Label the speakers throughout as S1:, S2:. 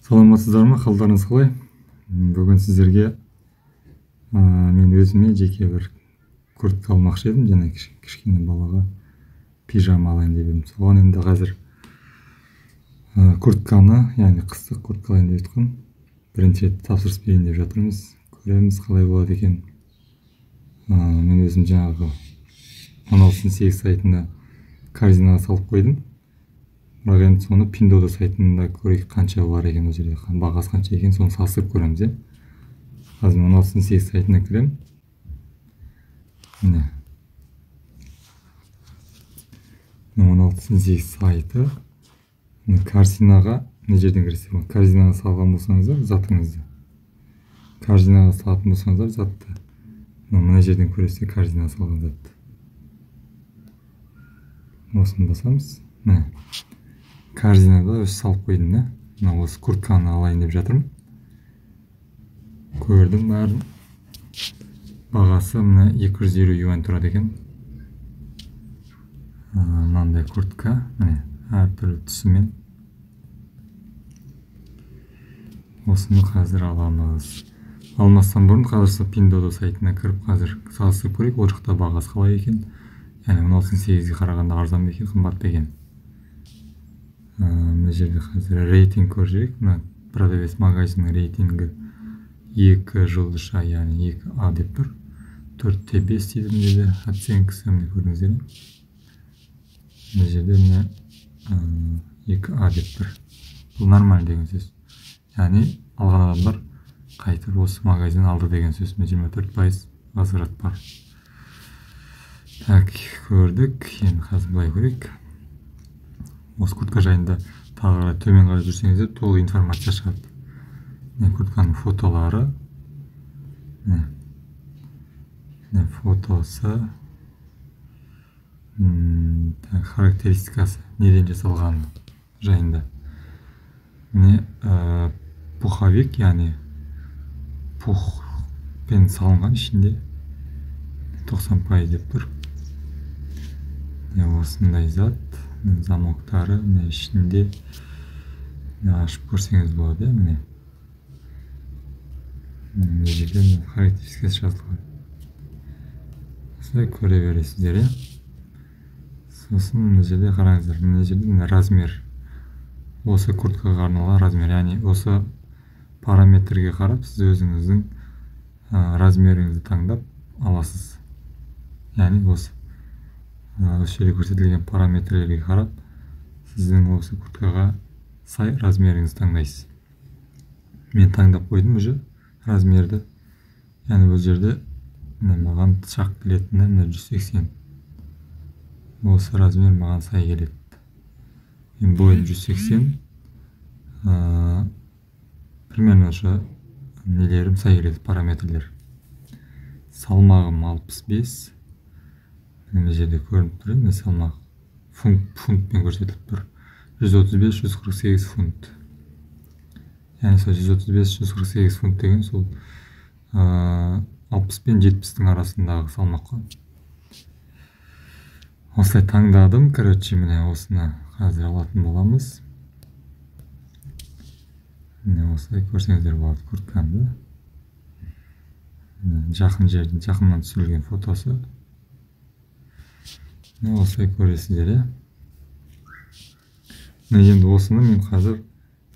S1: Саламатсыздар ма, қалдарыңыз қалай? Бүгін сіздерге мен өзіме жеке бір куртка алмақшы едім, және кішкене балаға пижама алайын деп едім. Соған енді қазір куртканы, яғни қыстық куртка алайын деп жатқан. Бірінші рет тапсырыс берейін деп жатырмыз. Көреміз қалай болады екен. Мен өзім жаңағы 16.8 сайтында корзинаға салып қойдым. Бірақ енді соны Pindodo сайтында көрейік қанша бар екен, ол жерде бағасы қанша екен, соны салыстырып көреміз. Қазір 16.8 сайтына кірем. Міне 16.8 сайты. Корзинаға не жерден кіресіз? Корзинаға салған болсаңыздар затыңызды. Корзинаға салатын болсаңыздар затты. Мына жерден көресіз корзинаға салған затты. Осыны басамыз. Міне корзинада өз салып қойдым. Осы куртканы алайын деп жатырмын. Көрдім бәрін. Бағасы мына 250 юань тұрады екен. Мынандай куртка, міне әртүрлі түсімен. Осыны қазір аламыз. Алмастан бұрын қазір Pindodo сайтына кіріп қазір салыстырып көрейік, ол жақта бағасы қалай екен. Яғни 16.8-ге қарағанда арзан ба екен, қымбат па екен. Мына жерде қазір рейтинг көрсек, мына продавец магазиннің рейтингі 2 жұлдызша, яғни 2А деп тұр. 4/5 деймін деді, оценкасы міне көрдіңіздер ме? Мына жерде міне 2А деп тұр. Бұл нормаль деген сөз. Яғни алған адамдар қайтып осы магазин алды деген сөз. 24% возврат бар. Так, көрдік. Енді қазір былай көрейік. Осы куртка жайында тағы төмен қарай жүрсеңіздер толық информация шығады. Куртканың фотолары, фотосы, характеристикасы, неден жасалғаны жайында. Пуховик, яғни пухпен салынған ішінде 90% деп тұр. Осындай зат. Замоктары ішінде ашып көрсеңіз болады. Міне жерде характеристикасы жазылған. Осылай көре бересіздер. Сосын мына жерде қараңыздар. Мына жерде размер. Осы курткаға арналған размер. Яғни осы параметрге қарап сіз өзіңіздің размеріңізді таңдап аласыз. Яғни осы жерде көрсетілген параметрлерге қарап сіздің осы курткаға сай размеріңізді таңдайсыз. Мен таңдап қойдым уже размерді. Яғни бұл жерде маған шақ келетіні 180. Осы размер маған сай келеді. Бойым 180. Примерно осы нелерім сай келеді, параметрлер. Салмағым 65. Мына жерде көрініп тұр, салмақ фунтпен көрсетіліп тұр. 135-148 фунт. Яғни сол 135-148 фунт деген сол 60 пен 70-тің арасындағы салмаққа. Осылай таңдадым. Короче, міне осыны қазір алатын боламыз. Міне осылай көрсеңіздер болады курткамды. Жақын жерден, жақыннан түсірілген фотосы. Осылай көресіздер. Енді осыны мен қазір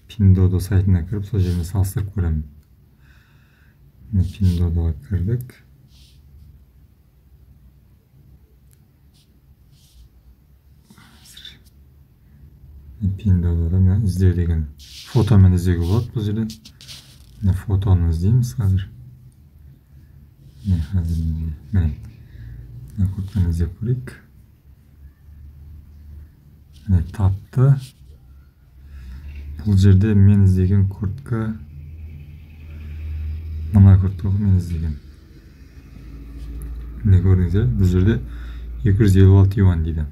S1: Pindodo сайтына кіріп, сол жеріне салыстырып көремін. Pindodoға кірдік. Pindodoда іздеу деген фотомен іздеуге болады бұл жерде. Фотоны іздейміз қазір. Куртканы іздеп көрейік. Тапты. Бұл жерде мен іздеген куртка, мына куртка мен іздеген. Не көрдіңіздер? Бұл жерде 256 юань дейді.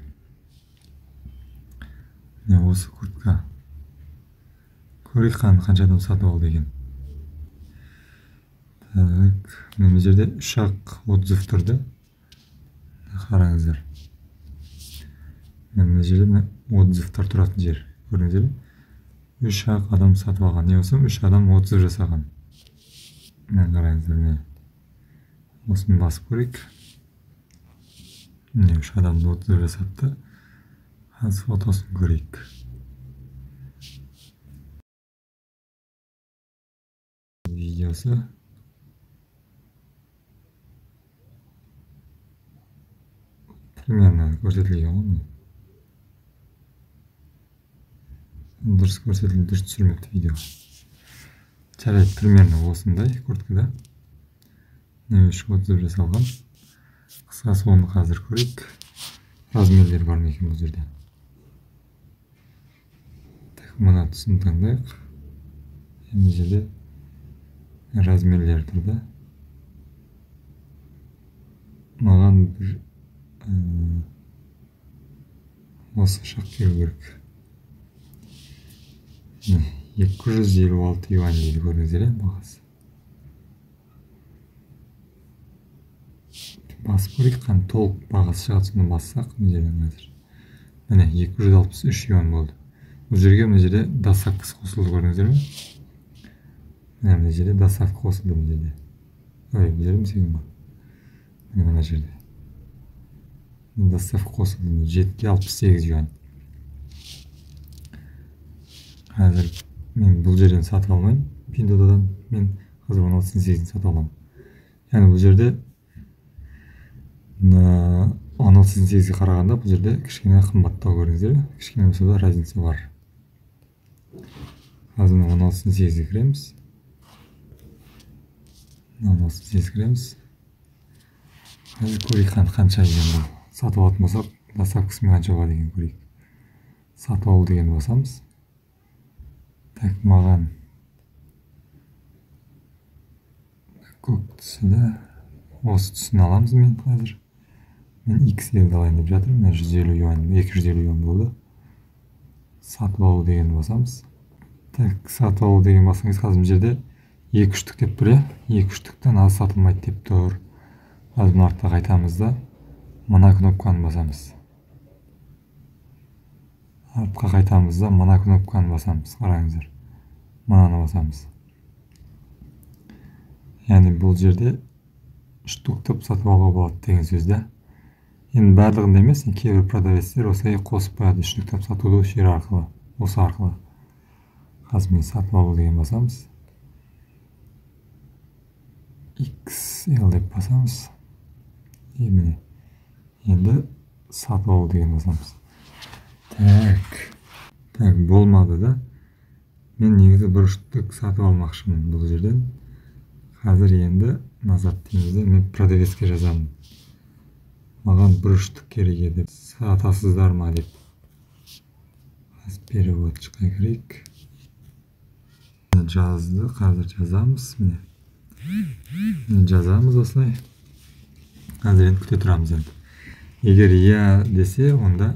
S1: Осы куртка. Көрейік қаншадан сатып алды екен. Так, бұл жерде 3-ақ отзыв тұрды. Қараңыздар. Мына жерде отзывтар тұратын жер. Көрдіңіздер? 3 ақ адам сатып алған. Не болса 3 адам отзыв жасаған. Міне қараңыздар, міне осыны басып көрейік. Міне 3 адам отзыв жасапты. Қазір фотосын көрейік. Видеосы примерно көрсетілген ғой. Дұрыс көрсетілген, дұрыс түсірмепті видео. Жарайды, примерно осындай курткада. Міне 3 отзыв жасалған. Қысқасы оны қазір көрейік. Размерлер бар ма екен бұл жерде? Мына түсін таңдайық. Мына жерде размерлер тұрды. Маған бір осы шақ келу керек. 256 юань дейді, көрдіңіздер, бағасы. Басып көрейік, қан толық бағасы шығады, соны бассақ мына жерден қазір. Міне 263 юань болды. Бұл жерге мына жерде доставкасы қосылды, көрдіңіздер ме? Мына жерде доставка қосылды, бұл жерде. Ой, бұл жерде сегіз ма? Мына жерде доставка қосылды, 768 юань. Қазір мен бұл жерден сатып алмайым, Пиндодадан мен қазір 16.8-ін сатып аламын. Яғни бұл жерде 16.8-ге қарағанда бұл жерде кішкене қымбаттау, көрдіңіздер ме? Кішкене болса да разница бар. Қазір 16.8-ге кіреміз. 16.8 кіреміз. Қазір көрейік қанша екен бұл. Сатып алатын болсақ, доставкасымен қанша болады екен көрейік. Сатып алу деген басамыз. Так, маған көк түсіні, осы түсін аламыз мен қазір. Мен XL алайын деп жатырмын. Мен 150 юань, 250 юань болды. Сатып алу деген басамыз. Так, сатып алу деген басыңыз қазір жерде 2-3 деп тұр, 2-3-тен аз сатылмайды деп тұр. Қазір артқа қайтамыз да мына кнопканы басамыз. Артқа қайтамыз да мына кнопканы басамыз. Қараңыздар. Мынаны басамыз. Яғни бұл жерде штуктап сатып алуға болады деген сөзді. Енді барлығында емес, кейбір продавецтер осылай қосып қояды штуктап сатуды жер арқылы, осы арқылы. Қазір мен сатып алу деген басамыз. XL деп басамыз. Міне. Енді сатып алу деген басамыз. Так, болмады да. Мен негізі бір штук сатып алмақшымын бұл жерден. Қазір енді назад дейміз, мен продавецке жазамын. Маған бір штук керек еді, сатасыздар ма деп. Қазір переводчикқа кірейік. Жазды, қазір жазамыз. Жазамыз осылай. Қазір енді күте тұрамыз енді. Егер иә десе, онда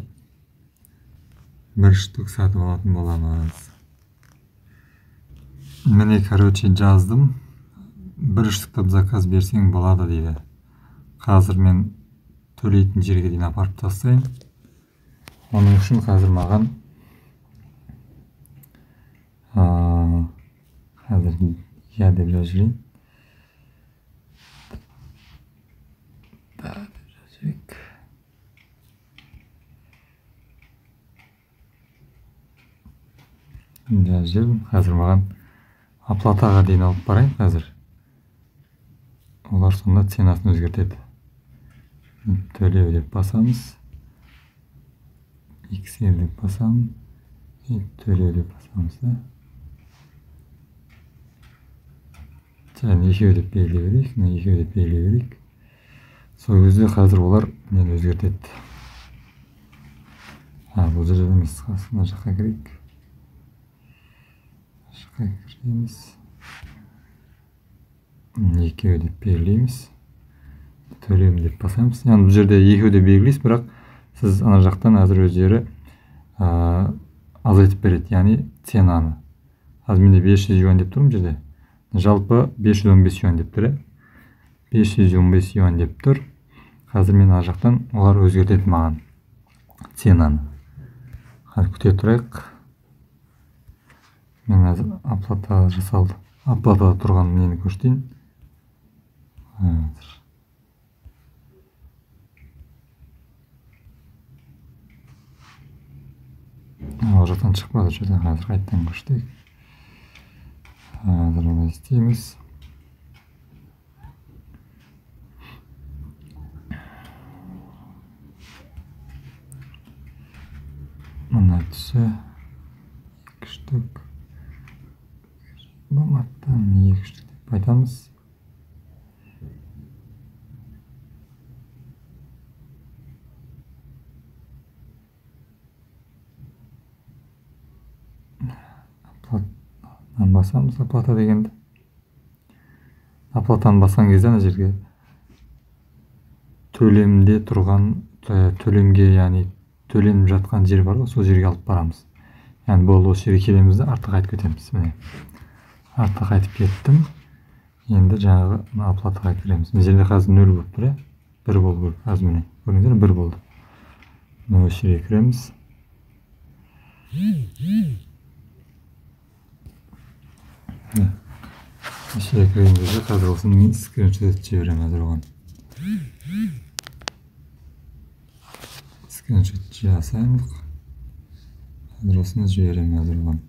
S1: бір штук сатып алатын боламыз. Міне, короче, жаздым. Бір штуктап заказ берсең болады дейді. Қазір мен төлейтін жерге дейін апарып тастайын. Оның үшін қазір маған қазір иә деп жазып жіберейін. Жазып жібердім. Қазір маған оплатаға дейін алып барайын қазір. Олар сонда ценасын өзгертеді. Төлеу деп басамыз. XL деп басамын. Төлеу деп басамыз да. Және екеу деп белгілей берейік. Екеу деп белгілей берейік. Сол кезде қазір олар мені өзгертеді. Бұл жерде емес, қасына жаққа кірейік. Жаққа кіреміз. Екеу деп белгілейміз. Төлем деп басамыз. Яғни бұл жерде екеу деп белгілейсіз, бірақ сіз ана жақтан әзір өздері азайтып береді, яғни ценаны. Қазір менде 500 юань деп тұрмын жерде. Жалпы 515 юань деп тұр. 515 юань деп тұр. Қазір мен ана жақтан олар өзгертеді маған ценаны. Қазір күте тұрайық. мен азыр оплата жасалды. Оплатада тұрған нені көрсетейін. Ол жақтан шықпады жерден. Қазір қайттан көрсетейік. Қазір олай істейміз. Мына түсі 2 штук. Боматтан 2 штук деп айтамыз. Оплатаны басамыз, оплата дегенде. Оплатаны басқан кезде ана жерге төлемде тұрған, төлемге, яғни төленіп жатқан жер бар ғой, сол жерге алып барамыз. Яғни болды, осы жерге келеміз де артқа қайтып кетеміз. Міне. Артқа қайтып кеттім. Енді жаңағы оплатаға кіреміз. Бұл жерде қазір 0 болып тұр, 1 болу керек. Қазір міне. Көрдіңіздер, 1 болды. Осы жерге кіреміз. Осы жерге кірген кезде қазір осыны скриншот жіберемін қазір оған. Скриншот жасаймыз. Қазір осыны жіберемін қазір оған.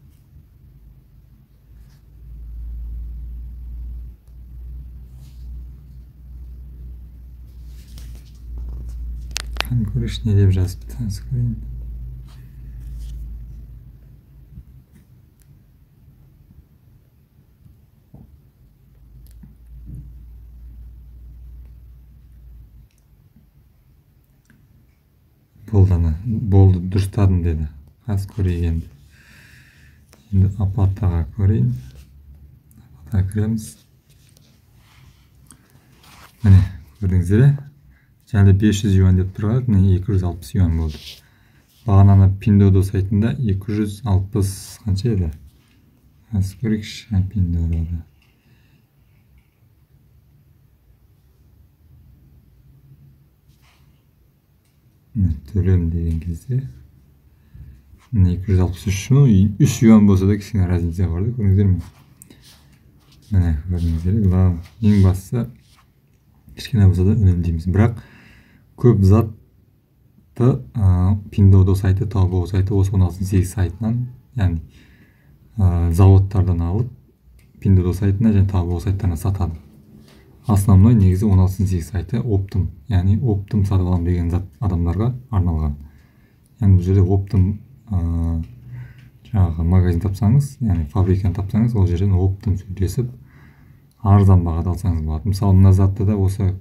S1: Қан көріш не деп жазыпты, көрейін. Болды, дұрыстадым деді. Қазір көрейік енді. Енді оплатаға көрейін. Оплатаға кіреміз. Міне, көрдіңіздер, жаңағыда 500 юан деп тұрған, міне 260 юан болды. Бағананы Pinduoduo сайтында 260 қанша еді? Қазір көрейікші Pinduoduoда. Төлем деген кезде 263 3 юан болса да кішкене разница бар да, көрдіңіздер ме? Міне, көрдіңіздер, ең бастысы кішкене болса да үнемдейміз. Бірақ көп затты Pinduoduo сайты, Taobao сайты осы 16.8 сайтынан, яғни заводтардан алып Pinduoduo сайтына және Taobao сайттарына сатады. Основной негізі 16.8 сайты оптым, яғни оптым сатып алам деген зат адамдарға арналған. Яғни бұл жерде оптым жаңағы магазин тапсаңыз, яғни фабриканы тапсаңыз, ол жерден оптым сөйлесіп арзан бағада алсаңыз болады. Мысалы, мына затты да осы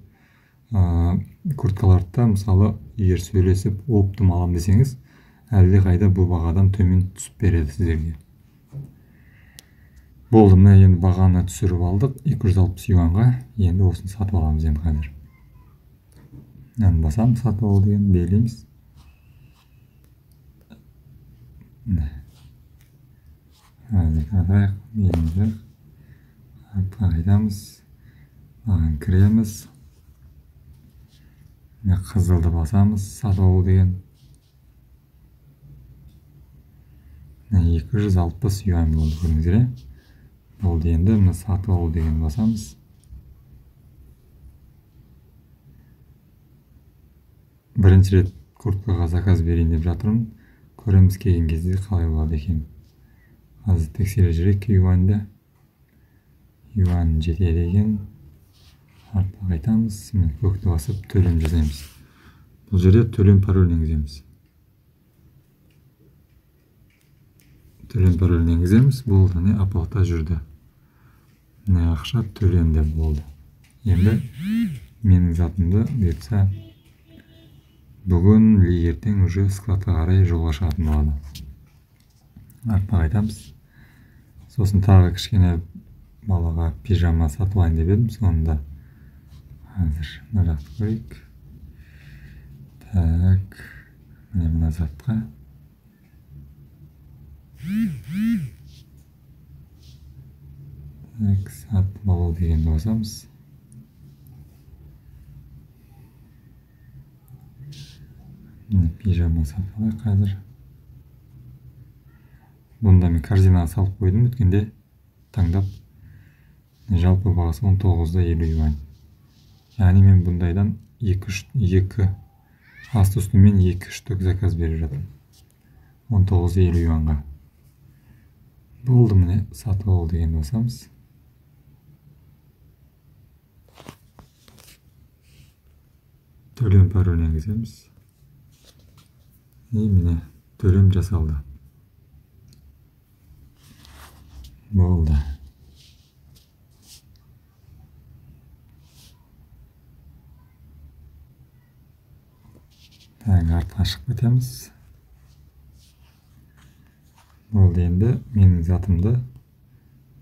S1: курткаларды, мысалы, егер сөйлесіп оптым алам десеңіз, әлде қайда бұл бағадан төмен түсіп береді сіздерге. Болды, мына енді бағаны түсіріп алдық 260 юанға. Енді осыны сатып аламыз енді қазір. Басамыз, сатып ал деген белгілейміз. Қазір қарайық, белгілейміз. Артқа қайтамыз. Бағаны кіреміз. Қызылды басамыз, сатып ал деген. 260 юан болды, көрдіңіздер. Болды, енді мына сатып ал деген басамыз. Бірінші рет курткаға заказ берейін деп жатырмын. Көреміз келген кезде қалай болады екен. Қазір тексере жүрейік юанды. Юан жетеді екен. Артқа қайтамыз. Көкті басып төлем жасаймыз. Бұл жерде төлем паролін енгіземіз. Төлем паролін енгіземіз. Болды, не оплата жүрді. Не ақша төленді, болды. Енді менің затымды бұйыртса бүгін ертең уже складқа қарай жолға шығатын болады. Артқа қайтамыз. Сосын тағы кішкене балаға пижама сатып алайын деп едім, сонда қазір мына жақты көрейік. Так, міне мына затқа. Так, сатып алу дегенді басамыз. Пижама сатып алайық қазір. Бұнда мен корзинаға салып қойдым, өткенде таңдап. Жалпы бағасы 19,50 юань. Яғни мен бұндайдан 2 асты үстімен 2 штук заказ беріп жатырмын. 19,50 юанға. Болды, міне сатып ал деген басамыз. Төлем паролін енгіземіз. Міне төлем жасалды. Болды. Артқа шығып кетеміз. Болды, енді менің затымды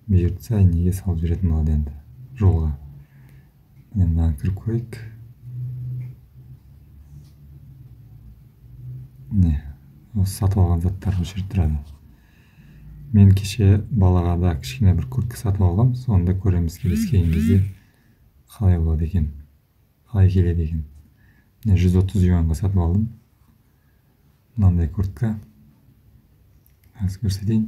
S1: бұйыртса неге салып жүретін болады енді жолға. Міне мынаны кіріп қойып. Осы сатып алған заттар осы жерде тұрады. Мен кеше балаға да кішкене бір куртка сатып алғам, сонда көреміз келесі келген кезде қалай болады екен, қалай келеді екен. 130 юанға сатып алдым. Мынандай куртка. Қазір көрсетейін.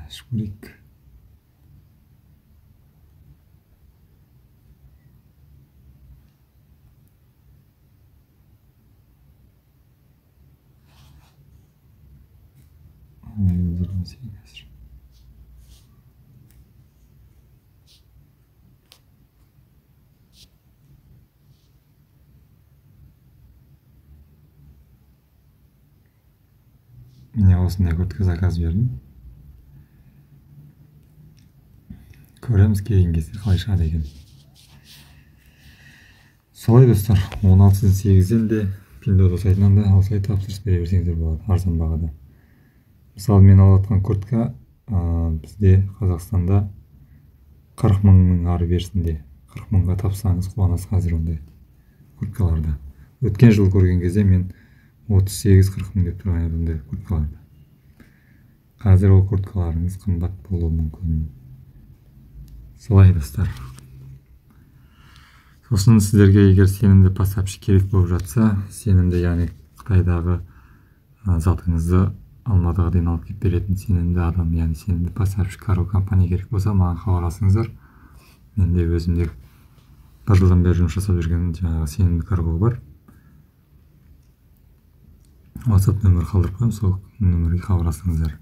S1: Ашып көрейік. Міне осындай куртка заказ бердім. Көреміз келген кезде қалай шығады екен. Солай достар, 16.8-ден де Pinduoduo сайтынан да осылай тапсырыс бере берсеңіздер болады, арзан бағада. Мысалы, мен алып жатқан куртка бізде Қазақстанда 40 мыңның ары берісінде. 40 мыңға тапсаңыз қуанасыз қазір ондай курткаларда. Өткен жыл көрген кезде мен 38-40 мың деп тұрған едім курткаларда. Қазір ол курткаларыңыз қымбат болуы мүмкін. Солай достар. Сосын сіздерге егер сенімді поставщик керек болып жатса, сенімді, яғни Қытайдағы затыңызды Алматыға дейін алып келіп беретін сенімді адам, яғни сенімді поставщик карго компания керек болса, маған хабарласыңыздар. Менде өзімде 1 жылдан бері жұмыс жасап жүрген жаңағы сенімді карго бар. WhatsApp нөмір қалдырып қойым, сол нөмірге хабарласыңыздар.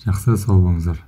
S1: Жақсы, сау болыңыздар.